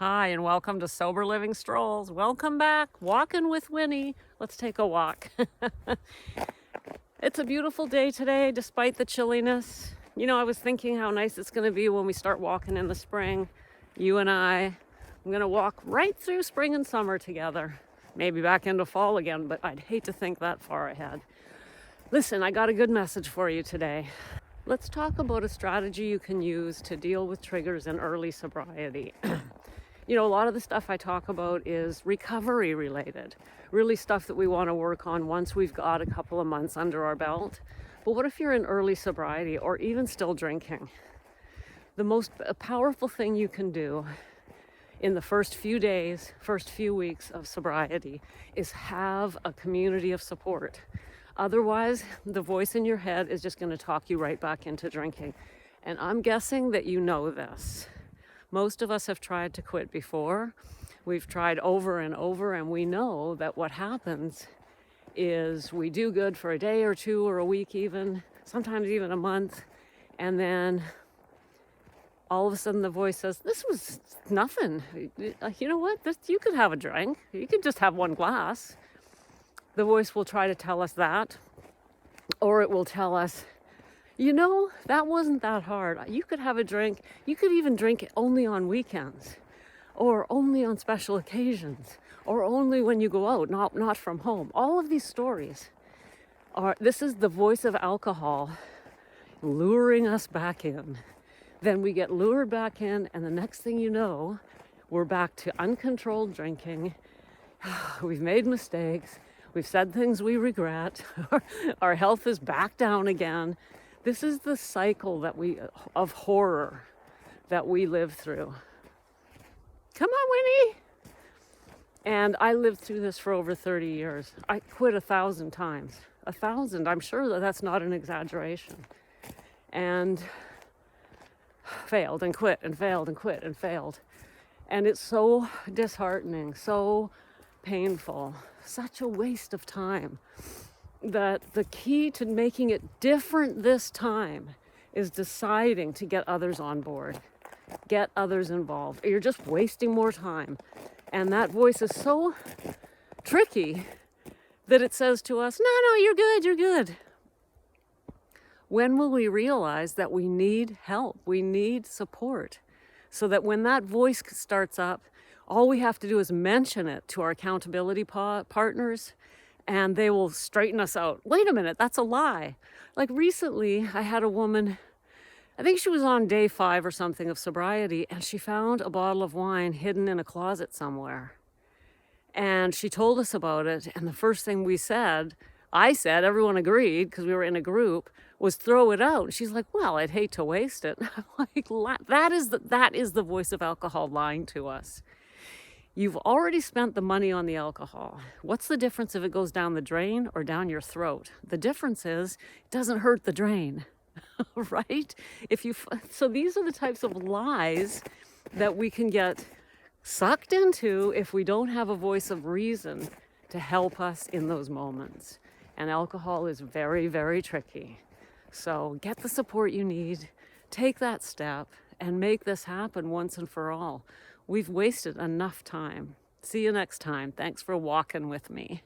Hi, and welcome to Sober Living Strolls. Welcome back, Walking with Winnie. Let's take a walk. It's a beautiful day today, despite the chilliness. You know, I was thinking how nice it's going to be when we start walking in the spring. You and I. I'm going to walk right through spring and summer together. Maybe back into fall again, but I'd hate to think that far ahead. Listen, I got a good message for you today. Let's talk about a strategy you can use to deal with triggers in early sobriety. You know, a lot of the stuff I talk about is recovery related, really stuff that we want to work on once we've got a couple of months under our belt. But what if you're in early sobriety or even still drinking? The most powerful thing you can do in the first few days, first few weeks of sobriety is have a community of support. Otherwise, the voice in your head is just going to talk you right back into drinking. And I'm guessing that you know this. Most of us have tried to quit before. We've tried over and over, and we know that what happens is we do good for a day or two or a week even, sometimes even a month, and then all of a sudden the voice says, this was nothing. You know what? You could have a drink. You could just have one glass. The voice will try to tell us that, or it will tell us, you know, that wasn't that hard. You could have a drink. You could even drink it only on weekends or only on special occasions or only when you go out, not from home. All of these stories this is the voice of alcohol luring us back in. Then we get lured back in, and the next thing you know, we're back to uncontrolled drinking. We've made mistakes. We've said things we regret. Our health is back down again. This is the cycle of horror that we live through. Come on, Winnie. And I lived through this for over 30 years. I quit 1,000 times. 1,000. I'm sure that's not an exaggeration. And failed and quit and failed and quit and failed. And it's so disheartening, so painful, such a waste of time. That the key to making it different this time is deciding to get others on board, get others involved. You're just wasting more time. And that voice is so tricky that it says to us, no, you're good, you're good. When will we realize that we need help, we need support, so that when that voice starts up, all we have to do is mention it to our accountability partners, and they will straighten us out. Wait a minute, that's a lie. Like recently, I had a woman, I think she was on day 5 or something of sobriety, and she found a bottle of wine hidden in a closet somewhere. And she told us about it, and the first thing I said, everyone agreed because we were in a group, was throw it out. And she's like, well, I'd hate to waste it. I'm like, that is the voice of alcohol lying to us. You've already spent the money on the alcohol. What's the difference if it goes down the drain or down your throat? The difference is it doesn't hurt the drain, right? So these are the types of lies that we can get sucked into if we don't have a voice of reason to help us in those moments. And alcohol is very, very tricky. So get the support you need, take that step, and make this happen once and for all. We've wasted enough time. See you next time. Thanks for walking with me.